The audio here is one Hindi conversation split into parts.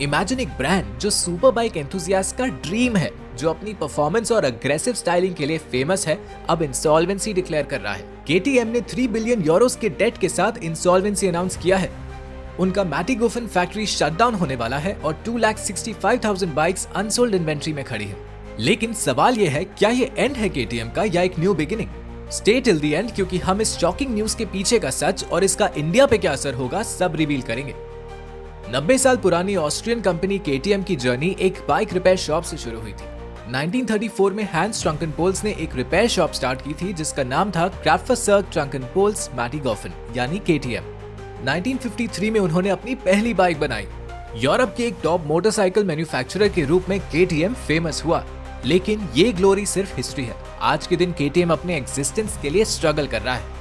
इमेजिन एक ब्रांड जो सुपर बाइक एंथुसियास्ट का ड्रीम है, जो अपनी परफॉर्मेंस और अग्रेसिव स्टाइलिंग के लिए फेमस है, अब इंसॉल्वेंसी डिक्लेयर कर रहा है। केटीएम ने 3 बिलियन यूरोस के डेट के साथ इंसॉल्वेंसी अनाउंस किया है। उनका मैटिगोफन फैक्ट्री शटडाउन होने वाला है और 2,65,000 बाइक्स अनसोल्ड इन्वेंट्री में खड़ी है। लेकिन सवाल ये है, क्या ये एंड है केटीएम का या एक new beginning? Stay till the end, क्योंकि हम इस शॉकिंग न्यूज के पीछे का सच और इसका इंडिया पे क्या असर होगा सब रिवील करेंगे। 90 साल पुरानी ऑस्ट्रियन कंपनी केटीएम की जर्नी एक बाइक रिपेयर शॉप से शुरू हुई थी। 1934 में हैंस ट्रंकनपोल्स ने एक रिपेयर शॉप स्टार्ट की थी जिसका नाम था क्राफ्टसबर्ग ट्रंकनपोल्स मैटिगोफन यानी केटीएम। 1953 में उन्होंने अपनी पहली बाइक बनाई। यूरोप के एक टॉप मोटरसाइकिल मैन्युफैक्चरर के रूप में केटीएम फेमस हुआ, लेकिन ये ग्लोरी सिर्फ हिस्ट्री है। आज के दिन केटीएम अपने एग्जिस्टेंस के लिए स्ट्रगल कर रहा है।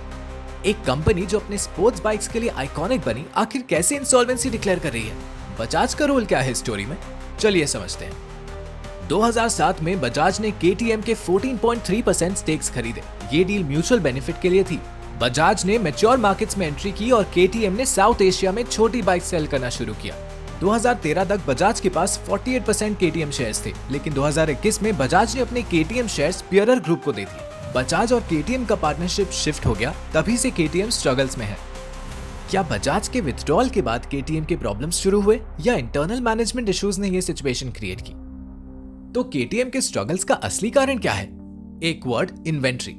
एक कंपनी जो अपने स्पोर्ट्स बाइक्स के लिए आइकॉनिक बनी, आखिर कैसे इंसॉल्वेंसी डिक्लेयर कर रही है? बजाज का रोल क्या है स्टोरी में? चलिए समझते हैं। 2007 में बजाज ने केटीएम के 14.3% स्टेक्स खरीदे। ये डील म्यूचुअल बेनिफिट के लिए थी। बजाज ने मैच्योर मार्केट्स में एंट्री की और केटीएम ने साउथ एशिया में छोटी बाइक सेल करना शुरू किया। 2013 तक बजाज के पास 48% केटीएम शेयर्स थे, लेकिन 2021 में बजाज ने अपने केटीएम शेयर्स पियरर ग्रुप को दे दिए। बजाज और केटीएम का पार्टनरशिप शिफ्ट हो गया, तभी से केटीएम स्ट्रगल्स में है। क्या बजाज के विथड्रॉल के बाद केटीएम के प्रॉब्लम्स शुरू हुए या इंटरनल मैनेजमेंट इश्यूज ने ये सिचुएशन क्रिएट की? तो केटीएम के स्ट्रगल्स का असली कारण क्या है? एक वर्ड, इन्वेंट्री।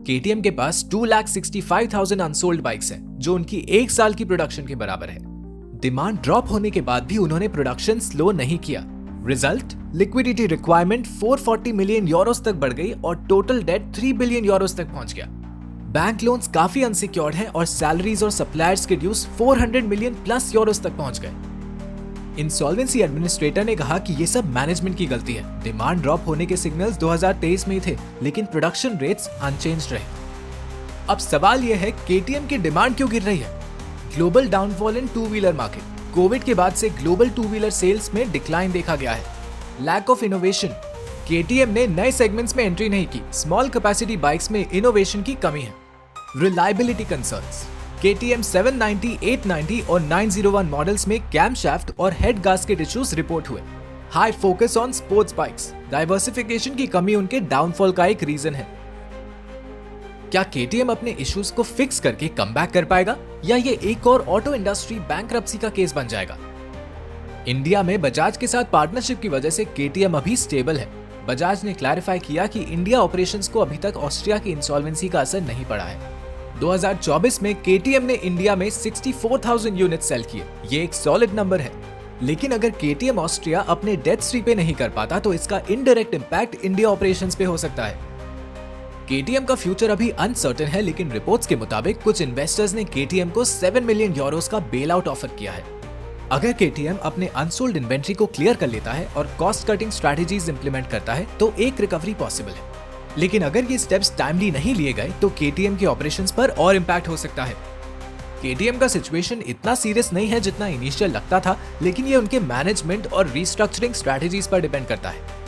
केटीएम के पास 2,65,000 अनसोल्ड बाइक्स हैं, जो उनकी एक साल की प्रोडक्शन के बराबर है। डिमांड ड्रॉप होने के बाद भी उन्होंने प्रोडक्शन स्लो नहीं किया। Result, liquidity requirement 440 million Euros तक बढ़ गई और टोटल डेट 3 बिलियन यूरोस तक पहुंच गया। बैंक लोन्स काफी अनसिक्योर्ड हैं और सैलरीज और सप्लायर्स के ड्यूज 400 मिलियन प्लस यूरोस तक पहुंच गए। इंसॉल्वेंसी एडमिनिस्ट्रेटर ने कहा कि ये सब मैनेजमेंट की गलती है। डिमांड ड्रॉप होने के सिग्नल्स 2023 में ही थे, लेकिन प्रोडक्शन रेट्स अनचेंज्ड रहे। अब सवाल यह है, केटीएम की डिमांड क्यों गिर रही है? ग्लोबल डाउनफॉल इन टू व्हीलर मार्केट। कोविड के बाद से ग्लोबल टू व्हीलर सेल्स में डिक्लाइन देखा गया है। Lack of innovation. केटीएम ने नए सेगमेंट्स में एंट्री नहीं की। स्मॉल कैपेसिटी बाइक्स में इनोवेशन की कमी है। Reliability concerns. केटीएम 790, 890 और 901 मॉडल्स में कैमशाफ्ट और हेड गास्केट इश्यूज रिपोर्ट हुए। High focus on sports bikes. Diversification की कमी उनके डाउनफॉल का एक रीजन है। क्या केटीएम अपने इश्यूज को फिक्स करके कमबैक कर पाएगा या ये एक और ऑटो इंडस्ट्री बैंकरप्सी का केस बन जाएगा? इंडिया में बजाज के साथ पार्टनरशिप की वजह से केटीएम अभी स्टेबल है। बजाज ने क्लैरिफाई किया कि इंडिया ऑपरेशंस को अभी तक ऑस्ट्रिया की इंसॉल्वेंसी का असर नहीं पड़ा है। 2024 में केटीएम ने इंडिया में 64,000 यूनिट सेल किए। ये एक सॉलिड नंबर है, लेकिन अगर केटीएम ऑस्ट्रिया अपने डेट्स रीपे नहीं कर पाता तो इसका इनडायरेक्ट इंपैक्ट इंडिया ऑपरेशंस पे हो सकता है। केटीएम का फ्यूचर अभी अनसर्टेन है, लेकिन रिपोर्ट्स के मुताबिक कुछ इन्वेस्टर्स ने केटीएम को 7 मिलियन यूरोस का बेल आउट ऑफर किया है। अगर केटीएम अपने अनसोल्ड इन्वेंट्री को क्लियर कर लेता है और कॉस्ट कटिंग स्ट्रैटेजीज इंप्लीमेंट करता है तो एक रिकवरी पॉसिबल है। लेकिन अगर ये स्टेप्स टाइमली नहीं लिए गए तो केटीएम के ऑपरेशंस पर और इम्पैक्ट हो सकता है। केटीएम का सिचुएशन इतना सीरियस नहीं है जितना इनिशियल लगता था, लेकिन ये उनके मैनेजमेंट और रीस्ट्रक्चरिंग स्ट्रैटेजीज पर डिपेंड करता है।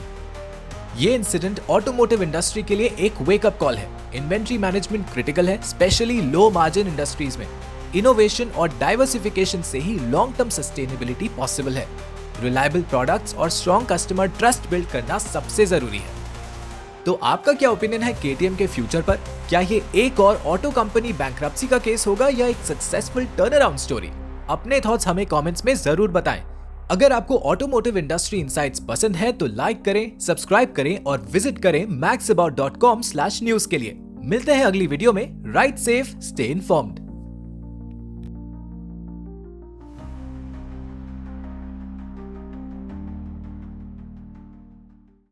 ये इंसिडेंट ऑटोमोटिव इंडस्ट्री के लिए एक वेकअप कॉल है। इन्वेंट्री मैनेजमेंट क्रिटिकल है, स्पेशली लो मार्जिन इंडस्ट्रीज में। इनोवेशन और डाइवर्सिफिकेशन से ही लॉन्ग टर्म सस्टेनेबिलिटी पॉसिबल है। रिलायबल प्रोडक्ट्स और स्ट्रॉन्ग कस्टमर ट्रस्ट बिल्ड करना सबसे जरूरी है। तो आपका क्या ओपिनियन है केटीएम के फ्यूचर पर? क्या ये एक और ऑटो कंपनी बैंकरप्सी का केस होगा या एक सक्सेसफुल टर्न अराउंड स्टोरी? अपने थॉट्स हमें कमेंट्स में जरूर बताएं। अगर आपको ऑटोमोटिव इंडस्ट्री इनसाइट्स पसंद है तो लाइक करें, सब्सक्राइब करें और विजिट करें maxabout.com/news के लिए। मिलते हैं अगली वीडियो में। Ride safe, stay informed.